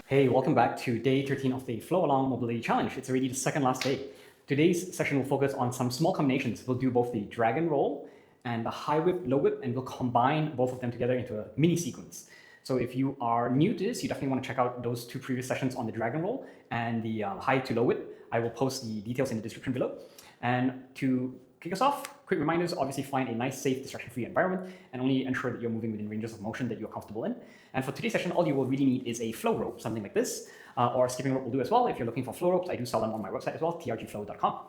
Hey, welcome back to day 13 of the Flow Along Mobility Challenge. It's already the second last day. Today's session will focus on some small combinations. We'll do both the drag and roll and the high whip, low whip, and we'll combine both of them together into a mini sequence. So if you are new to this, you definitely want to check out those two previous sessions on the drag and roll and the high to low whip. I will post the details in the description below. And to kick us off, quick reminders: obviously find a nice, safe, distraction-free environment and only ensure that you're moving within ranges of motion that you're comfortable in. And for today's session, all you will really need is a flow rope, something like this, or a skipping rope will do as well. If you're looking for flow ropes, I do sell them on my website as well, trgflow.com.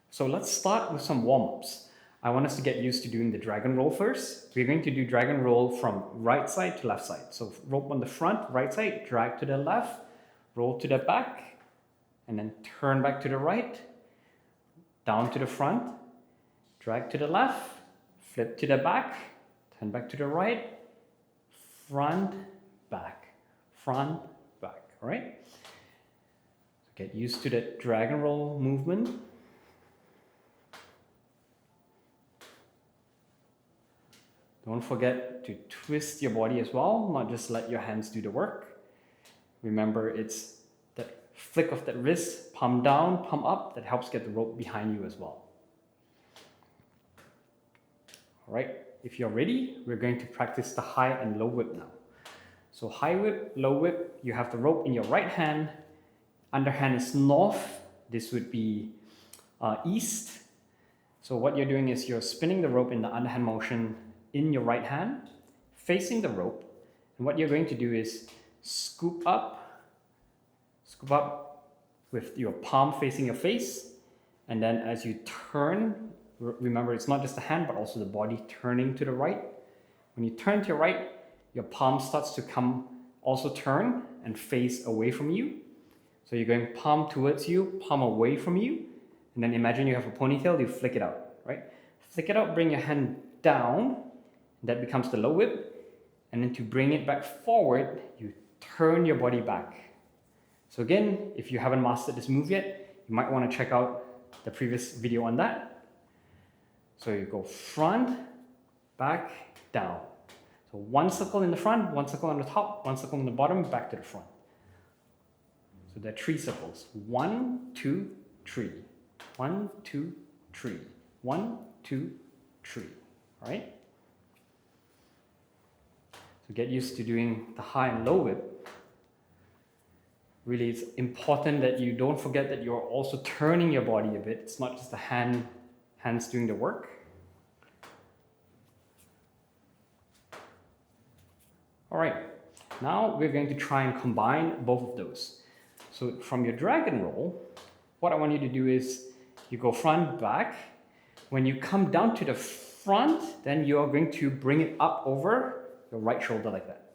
So let's start with some warm-ups. I want us to get used to doing the drag and roll first. We're going to do drag and roll from right side to left side. So rope on the front, right side, drag to the left, roll to the back, and then turn back to the right, down to the front, drag to the left, flip to the back, turn back to the right, front, back, all right? So get used to that drag and roll movement. Don't forget to twist your body as well, not just let your hands do the work. Remember, it's that flick of that wrist, palm down, palm up, that helps get the rope behind you as well. All right, if you're ready, we're going to practice the high and low whip now. So high whip, low whip, you have the rope in your right hand, underhand is north, this would be east. So what you're doing is you're spinning the rope in the underhand motion in your right hand, facing the rope, and what you're going to do is scoop up with your palm facing your face, and then as you turn, remember it's not just the hand but also the body turning to the right. When you turn to your right, your palm starts to also turn and face away from you. So you're going palm towards you, palm away from you, and then imagine you have a ponytail, you flick it out, right? Flick it out, bring your hand down, that becomes the low whip, and then to bring it back forward, you turn your body back. So again, if you haven't mastered this move yet, you might want to check out the previous video on that. So you go front, back, down. So one circle in the front, one circle on the top, one circle on the bottom, back to the front. So there are 3 circles. 1, 2, 3. 1, 2, 3. 1, 2, 3. All right? So get used to doing the high and low whip. Really, it's important that you don't forget that you're also turning your body a bit. It's not just the hands doing the work. All right, now we're going to try and combine both of those. So from your drag and roll, what I want you to do is you go front, back. When you come down to the front, then you're going to bring it up over your right shoulder like that.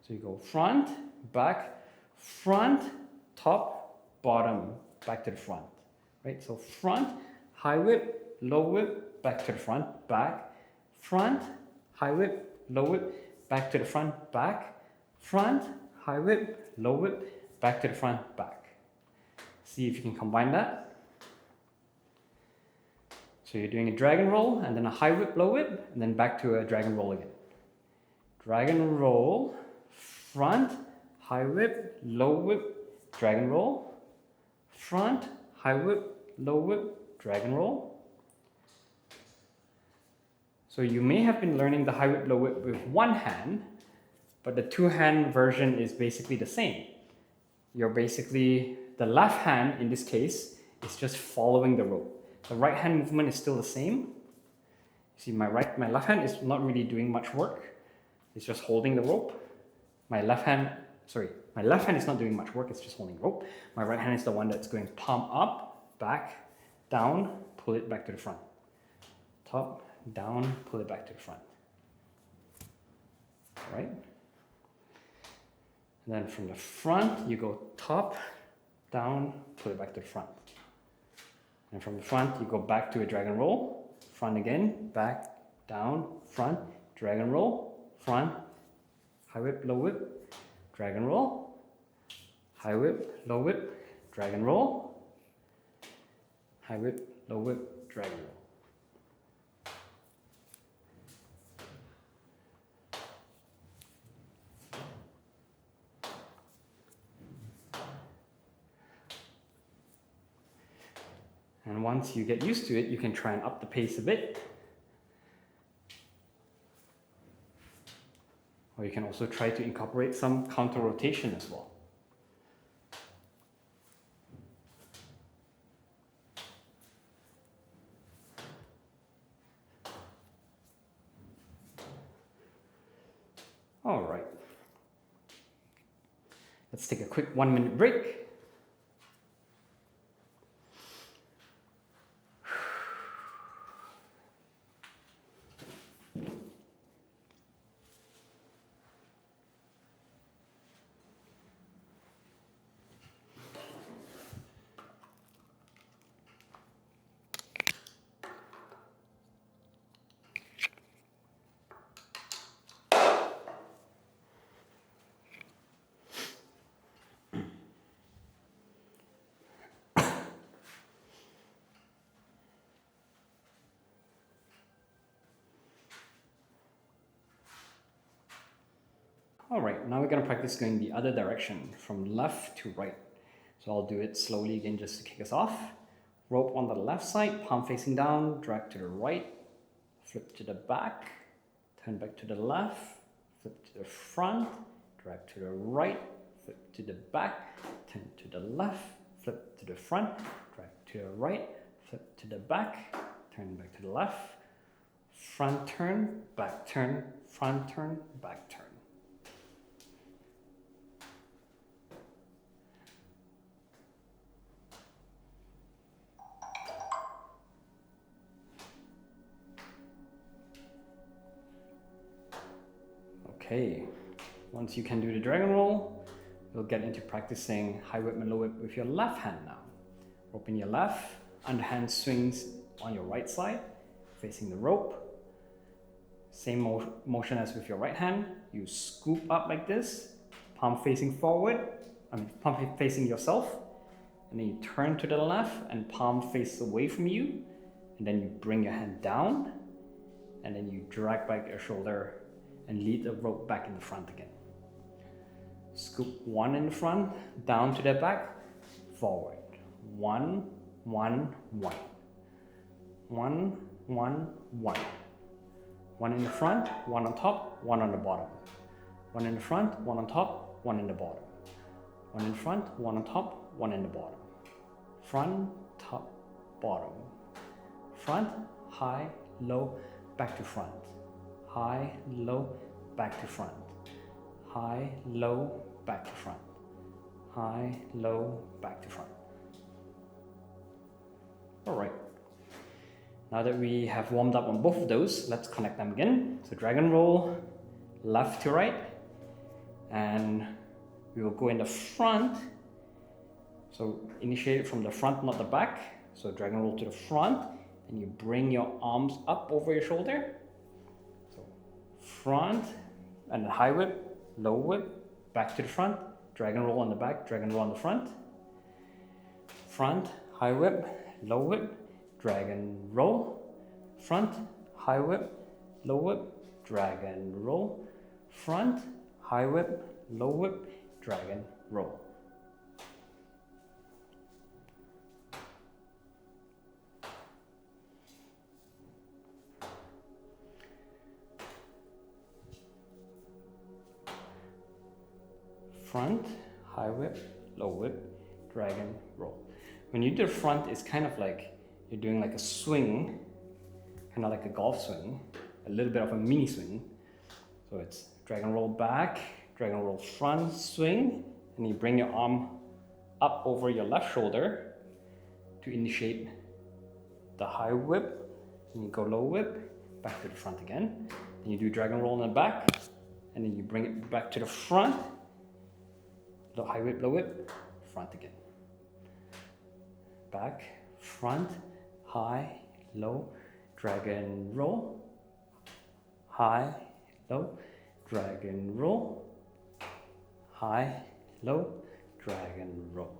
So you go front, back, front, top, bottom, back to the front, right? So front, high whip, low whip, back to the front, back, front, high whip, low whip, back to the front, back, front, high whip, low whip, back to the front, back. See if you can combine that. So you're doing a drag and roll, and then a high whip, low whip, and then back to a drag and roll again. Drag and roll, front, high whip, low whip, drag and roll, front, high whip, low whip, drag and roll. So you may have been learning the high whip, low whip with one hand, but the two-hand version is basically the same. You're basically, the left hand in this case is just following the rope. The right hand movement is still the same. See, my left hand is not really doing much work. It's just holding the rope. My left hand is not doing much work, it's just holding rope. My right hand is the one that's going palm up, back, down, pull it back to the front. Top, down, pull it back to the front. All right? And then from the front, you go top, down, pull it back to the front. And from the front, you go back to a drag and roll, front again, back, down, front, drag and roll, front, high whip, low whip, drag and roll, high whip, low whip, drag and roll, high whip, low whip, drag and roll. And once you get used to it, you can try and up the pace a bit. Or you can also try to incorporate some counter rotation as well. All right. Let's take a quick 1-minute break. All right, now we're gonna practice going the other direction, from left to right. So I'll do it slowly again just to kick us off. Rope on the left side, palm facing down, drag to the right, flip to the back, turn back to the left, flip to the front, drag to the right, flip to the back, turn to the left, flip to the front, drag to the right, flip to the back, turn back to the left, front turn, back turn, front turn, back turn. Okay, once you can do the dragon roll, you'll get into practicing high whip and low whip with your left hand now. Rope in your left, underhand swings on your right side, facing the rope. Same motion as with your right hand. You scoop up like this, palm facing forward, palm facing yourself, and then you turn to the left and palm face away from you, and then you bring your hand down, and then you drag back your shoulder and lead the rope back in the front again. Scoop one in the front, down to the back, forward. 1, 1, 1. 1, 1, 1. One in the front, one on top, one on the bottom. One in the front, one on top, one in the bottom. One in front, one on top, one in the bottom. Front, top, bottom. Front, high, low, back to front. High, low, back to front. High, low, back to front. High, low, back to front. All right. Now that we have warmed up on both of those, let's connect them again. So dragon roll, left to right, and we will go in the front. So initiate it from the front, not the back. So dragon roll to the front, and you bring your arms up over your shoulder. Front, and then high whip, low whip, back to the front, dragon roll on the back, dragon roll on the front. Front, high whip, low whip, dragon roll. Front, high whip, low whip, dragon roll. Front, high whip, low whip, dragon roll. Front, high whip, low whip, dragon roll. When you do the front, it's kind of like you're doing like a swing, kind of like a golf swing, a little bit of a mini swing. So it's dragon roll back, dragon roll front, swing, and you bring your arm up over your left shoulder to initiate the high whip, and you go low whip, back to the front again. Then you do dragon roll in the back, and then you bring it back to the front, high whip, low whip, front again. Back, front, high, low, dragon roll, high, low, dragon roll, high, low, dragon roll.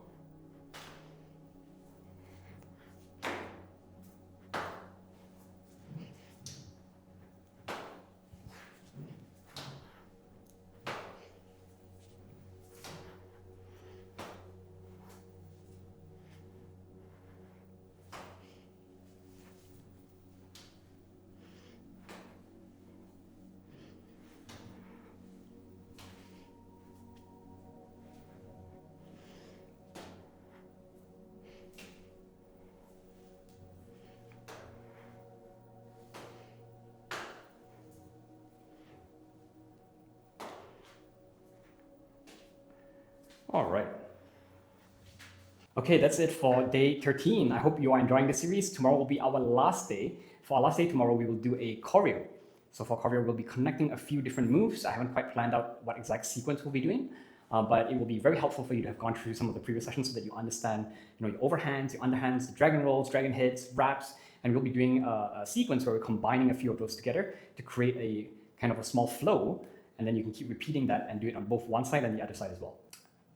All right. Okay, that's it for day 13. I hope you are enjoying the series. Tomorrow will be our last day. For our last day tomorrow, we will do a choreo. So for choreo, we'll be connecting a few different moves. I haven't quite planned out what exact sequence we'll be doing, but it will be very helpful for you to have gone through some of the previous sessions so that you understand, your overhands, your underhands, the dragon rolls, dragon hits, wraps, and we'll be doing a sequence where we're combining a few of those together to create a kind of a small flow, and then you can keep repeating that and do it on both one side and the other side as well.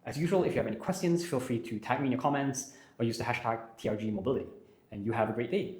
As usual, if you have any questions, feel free to tag me in your comments or use the hashtag TRGMobility. And you have a great day.